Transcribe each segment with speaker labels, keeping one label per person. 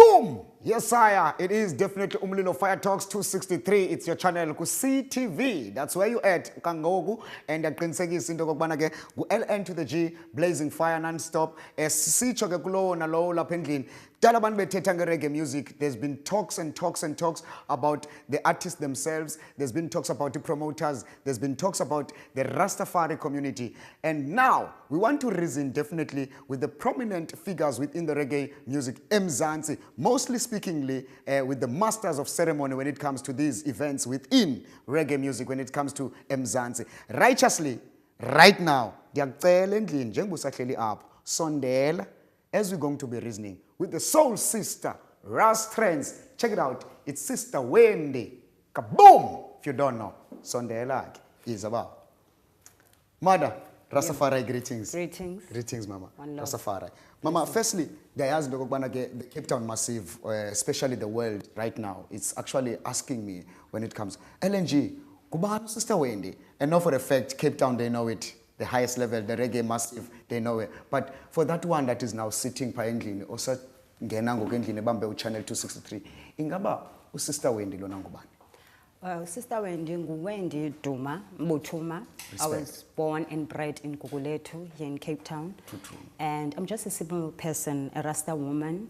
Speaker 1: Kaboom! Yes, sire. It is definitely Umlilo Fire Talks 263. It's your channel ku CTV. That's where you at Kangogu and aqinisekisa into kokubana ke ku LN to the G blazing fire non-stop. Sisitsho ke kulo nalo lapha endlini. Kudala abantu bethetha nge-reggae music. There's been talks and talks and talks about the artists themselves. There's been talks about the promoters. There's been talks about the Rastafari community. And now we want to reason definitely with the prominent figures within the reggae music, Mzansi, mostly speakingly with the masters of ceremony when it comes to these events within reggae music, when it comes to Mzansi. Righteously, right now, ndiyakucela endlini njengoba usahleli apho, sondela as we're going to be reasoning with the soul sister, Ras Trends. Check it out. It's Sister Wendy. Kaboom! If you don't know, sondela is about. Mother, Rastafari, greetings.
Speaker 2: Greetings.
Speaker 1: Greetings, Mama.
Speaker 2: One love.
Speaker 1: Rastafari. Mama, firstly, the Cape Town Massive, especially the world right now, it's actually asking me when it comes, LNG, Kubano, Sister Wendy. And know for a fact, Cape Town, they know it. The highest level, the reggae massive, they know it. But for that one that is now sitting pa endlini, also ngenango kendlini bambe channel 263, ingaba Sister Wendy lona ngubani?
Speaker 2: Well, Sister Wendy, Wendy Duma, Mutuma. I was born and bred in Guguletu, here in Cape Town.
Speaker 1: True.
Speaker 2: And I'm just a simple person, a Rasta woman,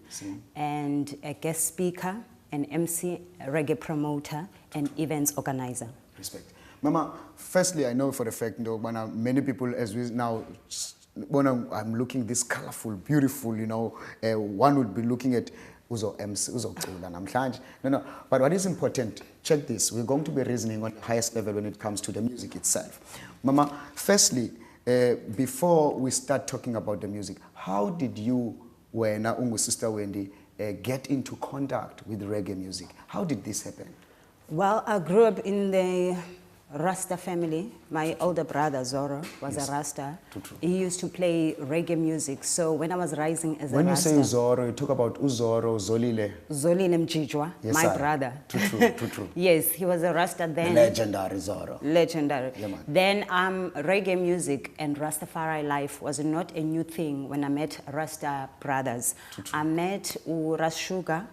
Speaker 2: and a guest speaker, an MC, a reggae promoter, and events organizer.
Speaker 1: Respect. Mama, firstly, I know for a fact, many people, as we now, I'm looking this colorful, beautiful, one would be looking at Uzo MC, Uzo Kula, no. But what is important, check this, we're going to be reasoning on the highest level when it comes to the music itself. Mama, firstly, before we start talking about the music, how did you, when Sister Wendy, get into contact with reggae music? How did this happen?
Speaker 2: Well, I grew up in the Rasta family. My older brother Zoro was a Rasta.
Speaker 1: True.
Speaker 2: He used to play reggae music. So when I was rising as
Speaker 1: when
Speaker 2: a Rasta...
Speaker 1: When you say Zoro, you talk about Uzoro, Zolile.
Speaker 2: Zolile Mjijwa,
Speaker 1: yes,
Speaker 2: my brother.
Speaker 1: True.
Speaker 2: Yes, he was a Rasta then.
Speaker 1: The legendary Zoro.
Speaker 2: Legendary.
Speaker 1: Yeah, man.
Speaker 2: Then reggae music and Rastafari life was not a new thing when I met Rasta brothers.
Speaker 1: True.
Speaker 2: I met Ras Sugar,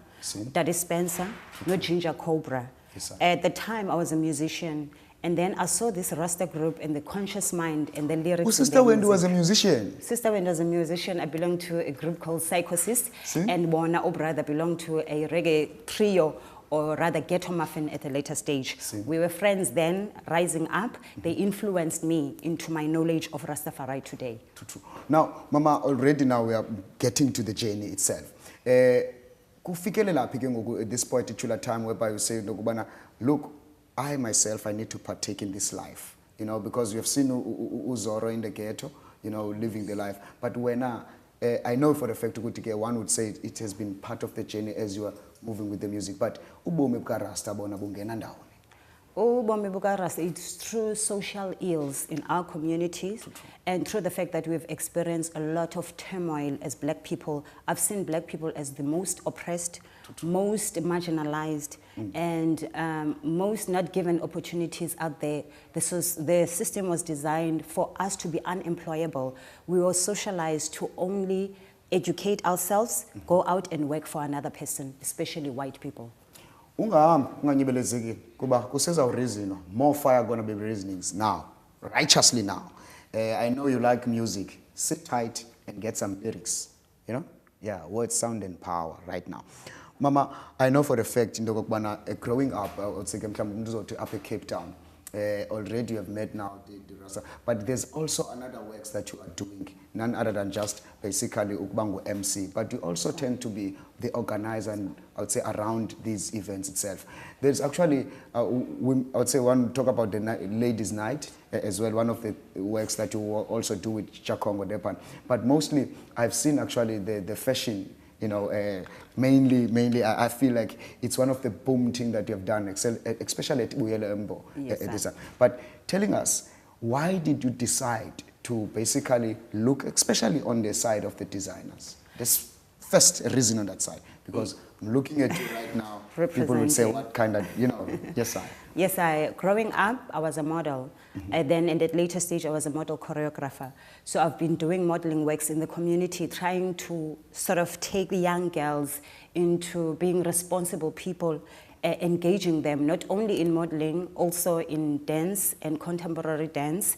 Speaker 2: Daddy Spencer, no Ginger Cobra.
Speaker 1: Yes,
Speaker 2: at the time, I was a musician. And then I saw this Rasta group and the conscious mind and the lyrics.
Speaker 1: Oh, Sister Wendy was a musician?
Speaker 2: Sister Wendy was a musician. I belonged to a group called Psychosis. And Bona Obrada belonged to a reggae trio, or rather ghetto muffin at a later stage. We were friends then, rising up. They influenced me into my knowledge of Rastafari today.
Speaker 1: True. Now, Mama, already now we are getting to the journey itself. At this particular time whereby you say, look, I myself, I need to partake in this life, because we have seen Uzoro in the ghetto, living the life. But when I know for a fact, one would say it has been part of the journey as you are moving with the music. But ubomi buka Rasta bona bungena ndawoni.
Speaker 2: Ubomi buka Rasta, it's through social ills in our communities and through the fact that we've experienced a lot of turmoil as black people. I've seen black people as the most oppressed, most marginalized, and most not given opportunities out there. The system was designed for us to be unemployable. We were socialized to only educate ourselves, go out and work for another person, especially white people. More fire gonna be reasonings now, righteously now. I know you like music. Sit tight and get some lyrics. Yeah, words, sound, and power right now. Mama, I know for a fact, growing up, I would say, up in Cape Town, already you have met now the Rasta, but there's also another works that you are doing, none other than just basically Ukbango MC, but you also tend to be the organizer, and I would say around these events itself. There's actually, I would say one talk about the Ladies' Night as well, one of the works that you also do with Chakongo Depan, but mostly I've seen actually the fashion. Mainly, I feel like it's one of the boom things that you have done, especially at Uyele Embo. Yes,
Speaker 1: but telling us, why did you decide to basically look, especially on the side of the designers? This first reason on that side, because
Speaker 2: I'm looking at you right now. People would say, what kind of, yes, I.
Speaker 3: Yes, growing up, I was a model. And then in that later stage, I was a model choreographer. So I've been doing modeling works in the community, trying to sort of take the young girls into being responsible people, engaging them, not only in modeling, also in dance and contemporary dance.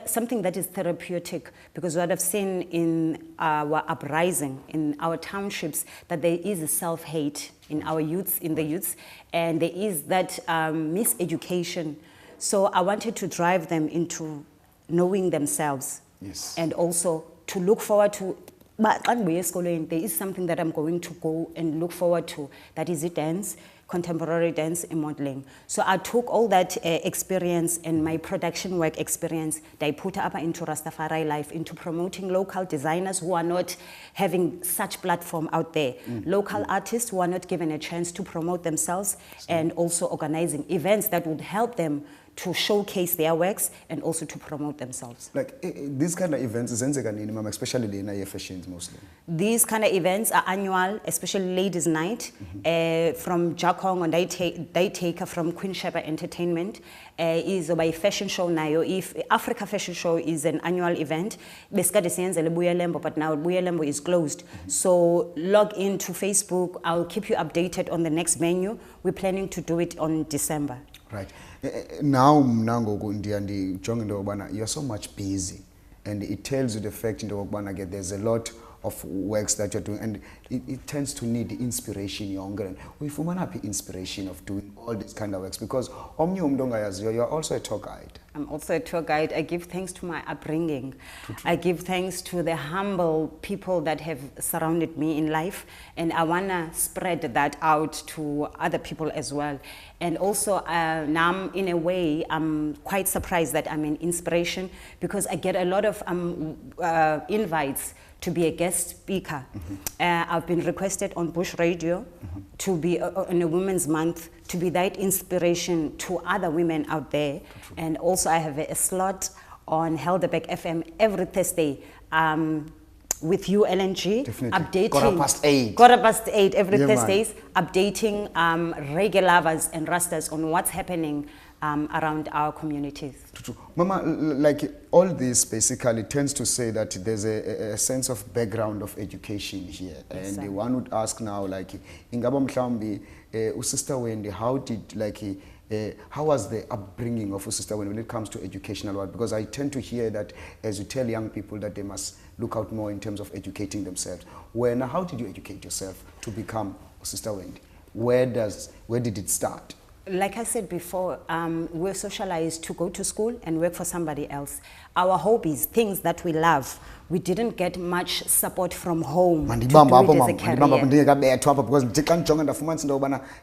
Speaker 3: Something that is therapeutic, because what I've seen in our uprising, in our townships, that there is a self-hate in our youths, and there is that miseducation. So I wanted to drive them into knowing themselves.
Speaker 2: Yes.
Speaker 3: And also to look forward to, but there is something that I'm going to go and look forward to, that is dance, contemporary dance and modeling. So I took all that experience and my production work experience, I put up into Rastafari life, into promoting local designers who are not having such platform out there, local artists who are not given a chance to promote themselves, and also organizing events that would help them to showcase their works and also to promote themselves.
Speaker 2: Like these kind of events, especially in your fashions mostly.
Speaker 3: These kind of events are annual, especially Ladies' Night, from Jakong and they take from Queen Sheba Entertainment. Is a fashion show now. If Africa Fashion Show is an annual event, but now Buya Lembo is closed. So log into Facebook. I'll keep you updated on the next menu. We're planning to do it on December.
Speaker 2: Right. Now, you're so much busy, and it tells you the fact there's a lot of works that you're doing, and it tends to need inspiration. Younger, we happy inspiration of doing all these kind of works, because you're also a tour guide.
Speaker 3: I'm also a tour guide. I give thanks to my upbringing. I give thanks to the humble people that have surrounded me in life, and I want to spread that out to other people as well. And also now, in a way, I'm quite surprised that I'm an inspiration, because I get a lot of invites to be a guest speaker. I've been requested on Bush Radio to be on a Women's Month, to be that inspiration to other women out there. And also I have a slot on Helderbeck FM every Thursday with you, LNG, updating. Quarter past 8 every Thursdays, updating reggae lovers and rastas on what's happening around our communities.
Speaker 2: Mama, like all this basically tends to say that there's a sense of background of education here.
Speaker 3: Yes,
Speaker 2: and one would ask now, like, ingaba mhlambi Sister Wendy, how was the upbringing of Sister Wendy when it comes to educational work? Because I tend to hear that as you tell young people that they must look out more in terms of educating themselves. How did you educate yourself to become Sister Wendy? Where did it start?
Speaker 3: Like I said before, we're socialized to go to school and work for somebody else. Our hobbies, things that we love, we didn't get much support from home to do it as a career.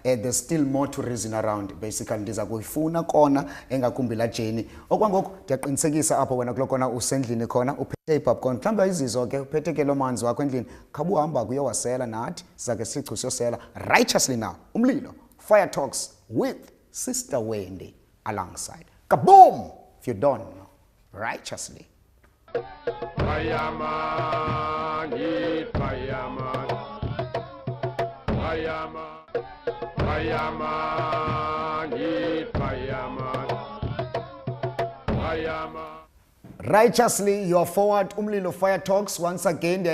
Speaker 2: There's still more to reason around. Basically, ndiza kuyifuna kona engakumbila Jeni. Okwangoku ndiyaqinisekisa apho wena kulokona usendlini khona uphethe ipopcorn. Mhlawumbe izizo ke uphethe ke lo manzi wakho endlini. Khabuhamba kuyowasela nathi sizake sichu siyosela righteously now. Umlilo Fire Talks with Sister Wendy alongside. Kaboom! If you don't know, righteously.
Speaker 4: Fireman, fireman, fireman, fireman, fireman, fireman.
Speaker 1: Righteously, you are forward. Umlilo Fire Talks once again. We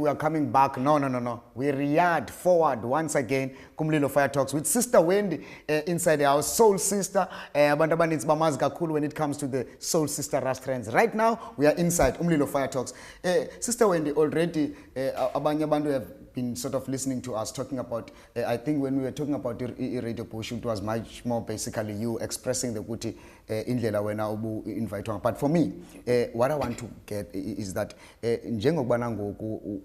Speaker 1: are coming back. No. We react forward once again. Umlilo Fire Talks with Sister Wendy inside our soul sister. When it comes to the soul sister restaurants. Right now, we are inside Umlilo Fire Talks. Sister Wendy, already abanye bantu have been sort of listening to us talking about. I think when we were talking about the radio push, it was much more basically you expressing the kuti indlela wena ubu invite. But for me, what I want to get is that njengokubana ngoku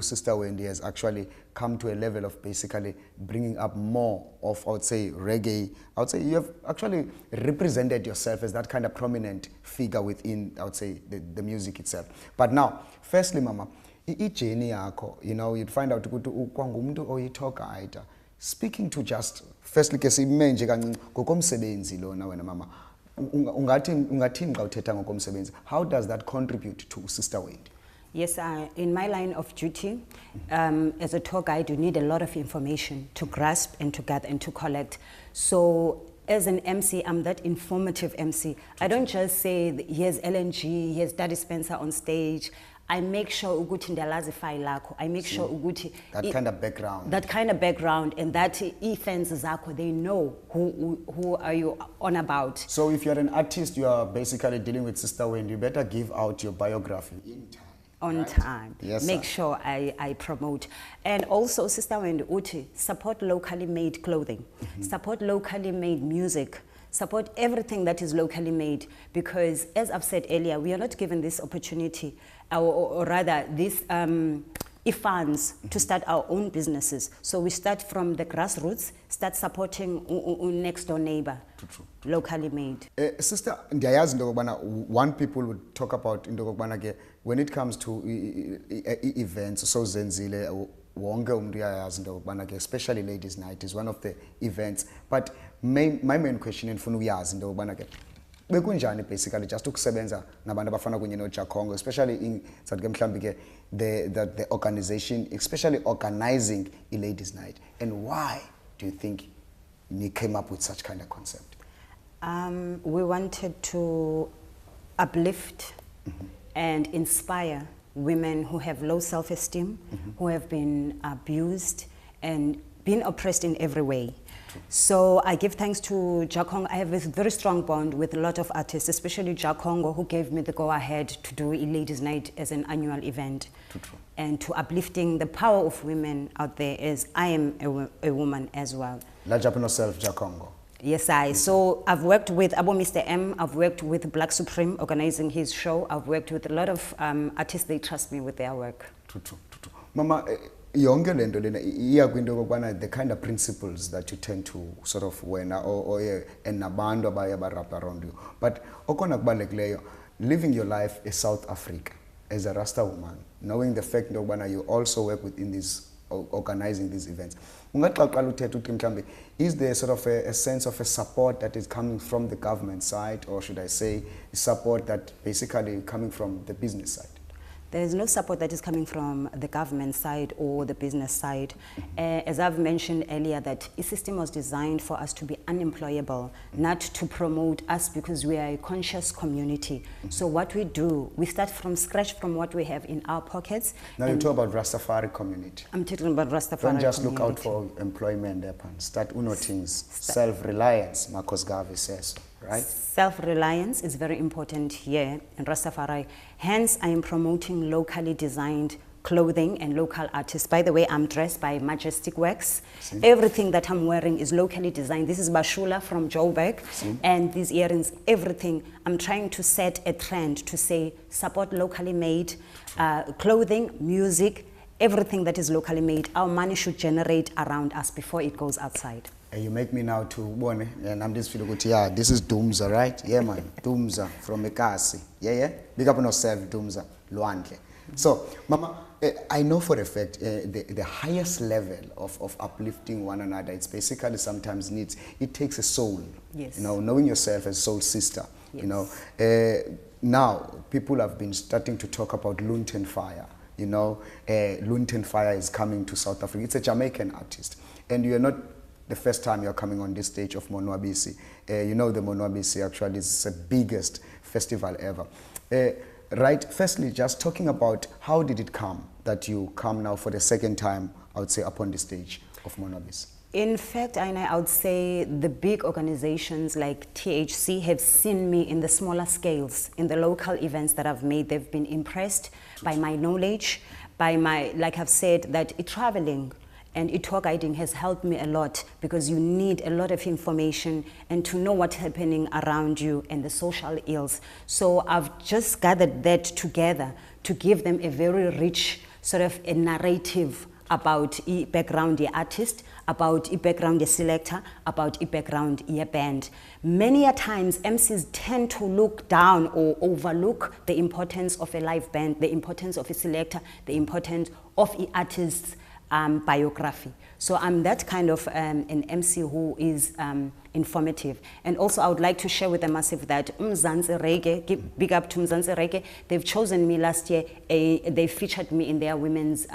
Speaker 1: Sister Wendy has actually come to a level of basically bringing up more of, I would say, reggae. I would say you have actually represented yourself as that kind of prominent figure within, I would say, the music itself. But now, firstly, Mama, journey yakho, you'd find out ukuthi ukwangumuntu oyithoka aita. Speaking to just, firstly, ke sime nje kancinci ngokomsebenzi lona wena mama. Ungathini xa uthetha ngokomsebenzi? How does that contribute to Sister Wendy?
Speaker 3: Yes, in my line of duty, as a tour guide, you need a lot of information to grasp and to gather and to collect. So as an MC, I'm that informative MC. I don't just say, here's LNG, here's Daddy Spencer on stage. I make sure ukuthi ndiyalazi file lakho. I make sure ukuthi
Speaker 2: that kind of background.
Speaker 3: That kind of background, and that fans zakho, they know who are you on about.
Speaker 2: So if you're an artist, you are basically dealing with Sister Wendy, you better give out your biography in time.
Speaker 3: On time.
Speaker 2: Yes,
Speaker 3: make
Speaker 2: sir.
Speaker 3: sure I promote. And also, Sister Wendy Uti, support locally made clothing, support locally made music, support everything that is locally made, because as I've said earlier, we are not given this opportunity, or rather this funds to start our own businesses. So we start from the grassroots, start supporting next door neighbor, locally made.
Speaker 2: Sister, ndiyayazi into okubana one people would talk about into okubana ke when it comes to events, so zenzile wonke umuntu uyayazi into okubana ke especially ladies night is one of the events, but my main question endifuna ukuyazi into okubana ke bekunjani basically just ukusebenza nabantu abafana kunye noJakhongo, especially in sathi ke mhlambi ke the organization, especially organizing a ladies night, and why do you think you came up with such kind of concept?
Speaker 3: We wanted to uplift and inspire women who have low self-esteem, who have been abused and been oppressed in every way. So I give thanks to Jakhongo. I have a very strong bond with a lot of artists, especially Jakhongo, who gave me the go-ahead to do a ladies' night as an annual event. And to uplifting the power of women out there, as I am a woman as well.
Speaker 2: La Japan self Jakhongo.
Speaker 3: Yes, So I've worked with Abo Mr. M, I've worked with Black Supreme organizing his show. I've worked with a lot of artists, they trust me with their work.
Speaker 2: Mama, yonke lento lena iya kwinto okubana the kind of principles that you tend to sort of wena or and nabantu abaye barap around you. But okona kubalulekileyo, living your life in South Africa as a Rasta woman, knowing the fact that you also work within this organizing these events. Is there sort of a sense of a support that is coming from the government side, or should I say support that basically coming from the business side?
Speaker 3: There is no support that is coming from the government side or the business side. As I've mentioned earlier, that the system was designed for us to be unemployable, not to promote us, because we are a conscious community. So what we do, we start from scratch from what we have in our pockets.
Speaker 2: Now you talk about Rastafari community.
Speaker 3: I'm talking about Rastafari
Speaker 2: Don't just
Speaker 3: community.
Speaker 2: look out for employment. Start uno things. Self-reliance, Marcos Garvey says, right?
Speaker 3: Self-reliance is very important here in Rastafari. Hence, I am promoting locally designed clothing and local artists. By the way, I'm dressed by Majestic Works. Everything that I'm wearing is locally designed. This is Bashula from Joburg. And these earrings, everything. I'm trying to set a trend to say support locally made clothing, music, everything that is locally made. Our money should generate around us before it goes outside.
Speaker 2: You make me now to one, and I'm just feeling good. Yeah, this is Doomza, right? Yeah, man, Doomza from Ekasi. Yeah. Big up on yourself, Doomza, Luandle. So, Mama, I know for a fact the highest level of uplifting one another, it's basically sometimes it takes a soul.
Speaker 3: Yes.
Speaker 2: You know, knowing yourself as soul sister.
Speaker 3: Yes.
Speaker 2: You know, now people have been starting to talk about Lunga Fire. You know, Lunga Fire is coming to South Africa. It's a Jamaican artist, and you're not the first time you're coming on this stage of Monwabisi. You know the Monwabisi actually is the biggest festival ever. Right, firstly, just talking about how did it come that you come now for the second time, I would say, upon the stage of Monwabisi?
Speaker 3: In fact, I would say the big organizations like THC have seen me in the smaller scales, in the local events that I've made. They've been impressed by my knowledge, by my, like I've said, that traveling and tour guiding has helped me a lot, because you need a lot of information and to know what's happening around you and the social ills. So I've just gathered that together to give them a very rich sort of a narrative about the background the artist, about the background the selector, about the background the band. Many a times MCs tend to look down or overlook the importance of a live band, the importance of a selector, the importance of the artist's biography. So I'm that kind of an MC who is informative. And also I would like to share with the massive that Mzansi Reggae, big up to Mzansi Reggae, they've chosen me last year, they featured me in their Women's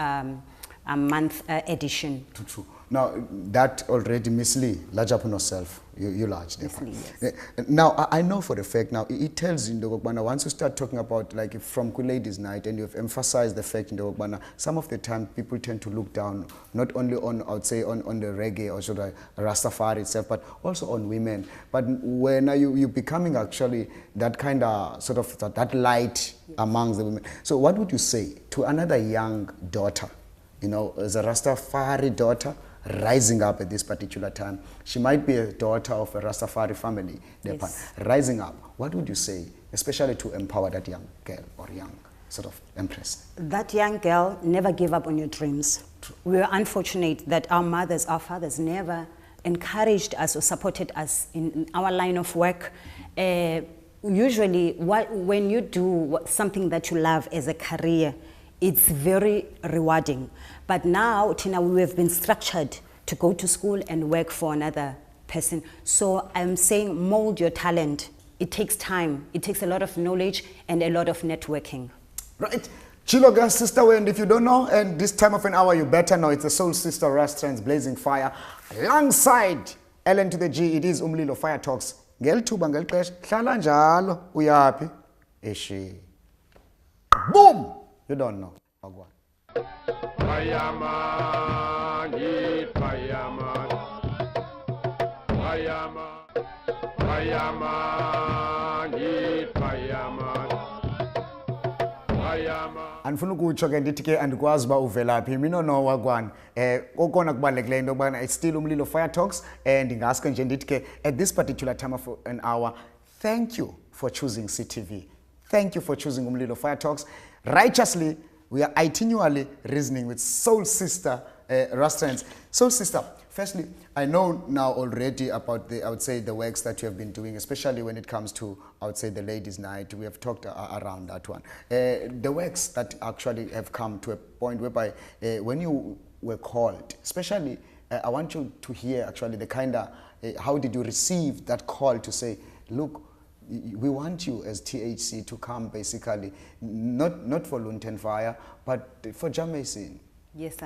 Speaker 3: Month edition.
Speaker 2: True. Now, that already mislead, large upon yourself. You large.
Speaker 3: Mislead,
Speaker 2: yes. Now, I know for a fact, now, it tells in the Wogbana, once you start talking about, like, from Ladies' Night, and you've emphasized the fact in the Wogbana, some of the time, people tend to look down, not only on, I would say, on the reggae, or should I, Rastafari itself, but also on women. But when you're becoming, actually, that kind of, sort of, that light amongst the women. So what would you say to another young daughter, you know, as a Rastafari daughter, rising up at this particular time? She might be a daughter of a Rastafari family,
Speaker 3: Yes.
Speaker 2: rising up. What would you say, especially to empower that young girl or young sort of empress?
Speaker 3: That young girl, never give up on your dreams. We are unfortunate that our mothers, our fathers never encouraged us or supported us in our line of work. Usually, when you do something that you love as a career, it's very rewarding. But now, Tina, we have been structured to go to school and work for another person. So I'm saying mold your talent. It takes time. It takes a lot of knowledge and a lot of networking.
Speaker 1: Right. Chiloga, Sister Wendy, if you don't know, and this time of an hour, you better know it's the Soul Sister Restaurants Blazing Fire. Alongside LN to the G, it is Umlilo Fire Talks. Ngelithuba ngelixesha hlala njalo uyaphi eshi. Boom! You don't know. Agwan.
Speaker 4: Fireman, heat fireman. Fireman, fireman, heat fireman. Fireman.
Speaker 1: Andifuna ukutsho ke ndithi ke andikwazi uba uvelaphi mina no wagwan kokona kubalulekileyo into yokubana it's still Umlilo Fire Talks and ndingaske nje ndithi ke at this particular time of an hour, thank you for choosing CTV. Thank you for choosing Umlilo Fire Talks. Righteously, we are itinerally reasoning with Soul Sister Restaurants. Soul Sister, firstly, I know now already about the, I would say, the works that you have been doing, especially when it comes to, I would say, the Ladies' Night. We have talked around that one. The works that actually have come to a point whereby when you were called, especially, I want you to hear actually the kind of, how did you receive that call to say, look, we want you as THC to come basically, not for Lunten Fire, but for Jamaican.
Speaker 3: Yes,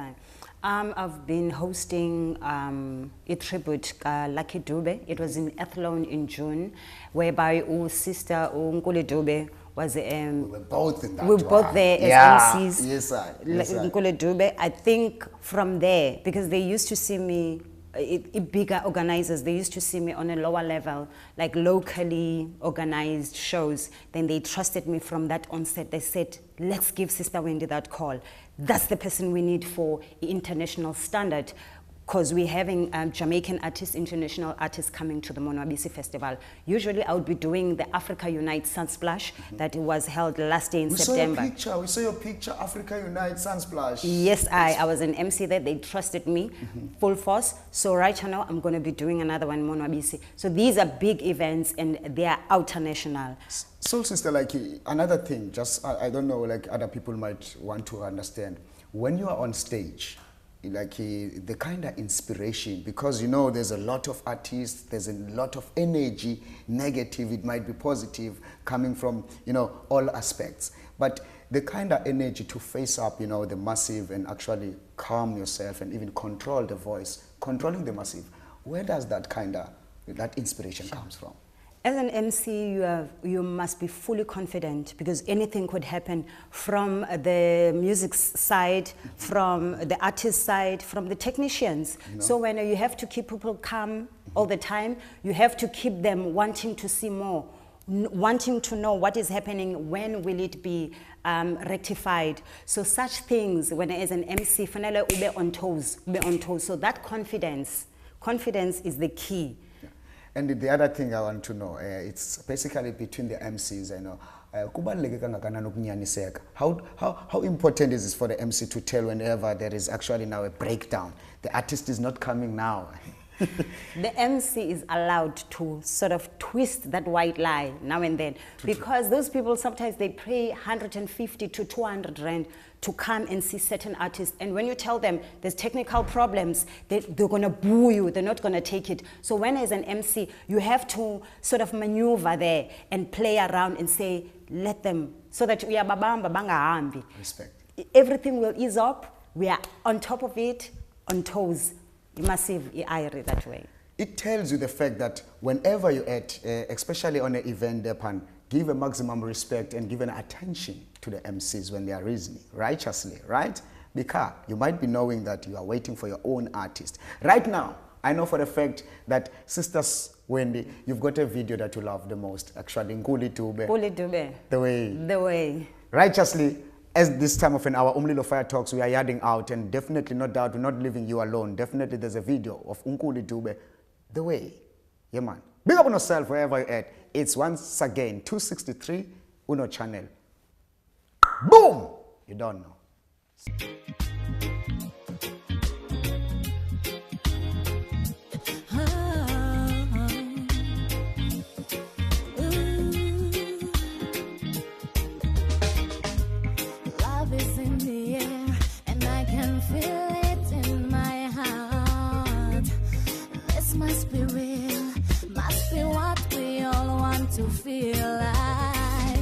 Speaker 3: I've been hosting a tribute Lucky Dube. It was in Athlone in June, whereby Sister Nkule Dube was
Speaker 2: We were both in that
Speaker 3: we were both there as MCs.
Speaker 2: Yes, sir. Yes, sir.
Speaker 3: Nkule Dube. I think from there, because they used to see me, bigger organizers, they used to see me on a lower level, like locally organized shows. Then they trusted me from that onset. They said, let's give Sister Wendy that call. That's the person we need for international standard, because we're having Jamaican artists, international artists coming to the Monwabisi Festival. Usually I would be doing the Africa Unite Sunsplash that was held last year in September.
Speaker 2: We saw your picture, Africa Unite Sunsplash.
Speaker 3: Yes, I was an MC there. They trusted me full force. So right now I'm going to be doing another one, Monwabisi. So these are big events and they are international.
Speaker 2: Soul Sister, like another thing, just I don't know, like other people might want to understand. When you are on stage, like the kind of inspiration, because you know there's a lot of artists, there's a lot of energy, negative, it might be positive, coming from, you know, all aspects. But the kind of energy to face up, you know, the massive and actually calm yourself and even control the voice, controlling the massive, where does that kind of, that inspiration comes from?
Speaker 3: As an MC, you must be fully confident, because anything could happen from the music side, from the artist side, from the technicians. You know? So when you have to keep people calm all the time, you have to keep them wanting to see more, wanting to know what is happening, when will it be rectified. So such things, when as an MC, finally ube on toes. So that confidence is the key.
Speaker 2: And the other thing I want to know, it's basically between the MCs, I know. How important is it for the MC to tell whenever there is actually now a breakdown? The artist is not coming now.
Speaker 3: The MC is allowed to sort of twist that white lie now and then, because those people sometimes they pay 150 to 200 rand to come and see certain artists, and when you tell them there's technical problems, they're going to boo you, they're not going to take it. So when as an MC, you have to sort of maneuver there and play around and say, let them, so that we are babamba bangahambi.
Speaker 2: Respect.
Speaker 3: Everything will ease up, we are on top of it, on toes. Massive IRA that way.
Speaker 2: It tells you the fact that whenever you're at, especially on an event, give a maximum respect and give an attention to the MCs when they are reasoning righteously, right? Because you might be knowing that you are waiting for your own artist. Right now, I know for a fact that Sister Wendy, you've got a video that you love the most, actually, Nkuli Tube.
Speaker 3: Nkuli Tube.
Speaker 2: The way.
Speaker 3: The way.
Speaker 2: Righteously, as this time of our Umlilo Fire Talks, we are yarding out, and definitely, no doubt, we're not leaving you alone. Definitely, there's a video of Nkuli Tube, the way. Yeah, man. Big up on yourself wherever you're at. It's once again 263 Uno channel. Boom! You don't know.
Speaker 5: To feel like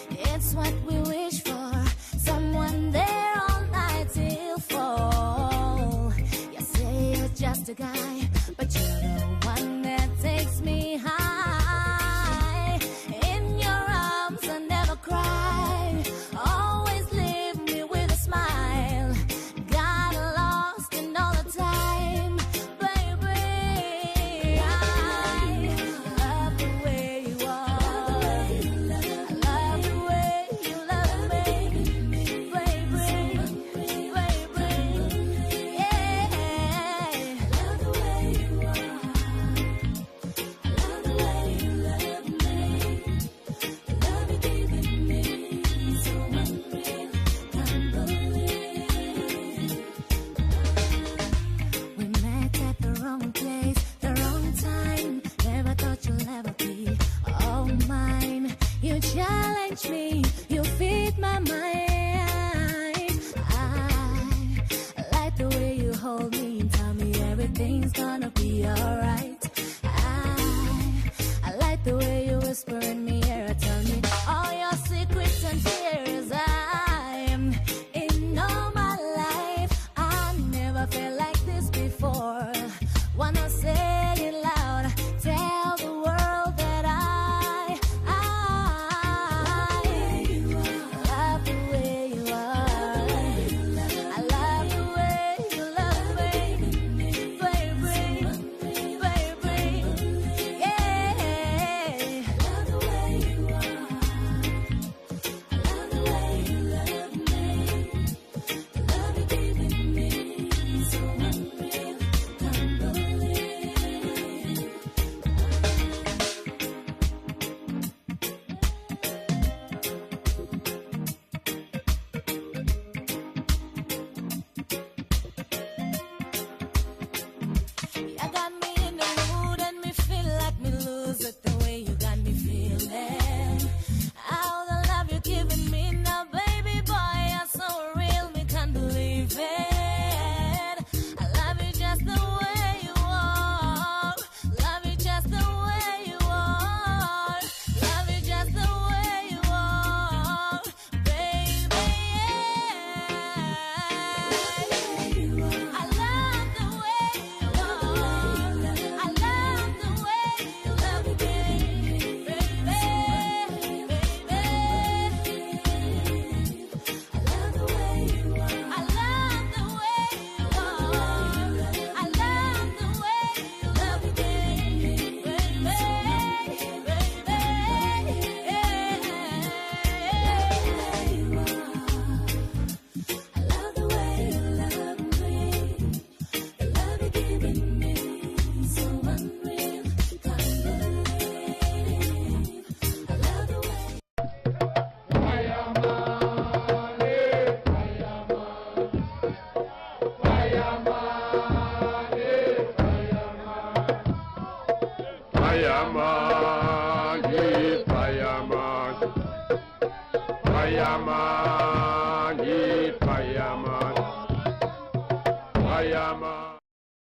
Speaker 5: it's what we wish for, someone there all night till fall. You say you're just a guy, but you're the one that takes me high. In your arms I never cry, always leave me with a smile. Got lost in all the time, baby. I love the way you challenge me, you feed my mind. I like the way you hold me and tell me everything's gonna be alright. I like the way you whisper in my ear, tell me all your secrets and fears. I'm in all my life, I never felt like this before. Wanna say it loud, tell the world that I love the way you are. I love the way you love me, baby.
Speaker 4: fireman.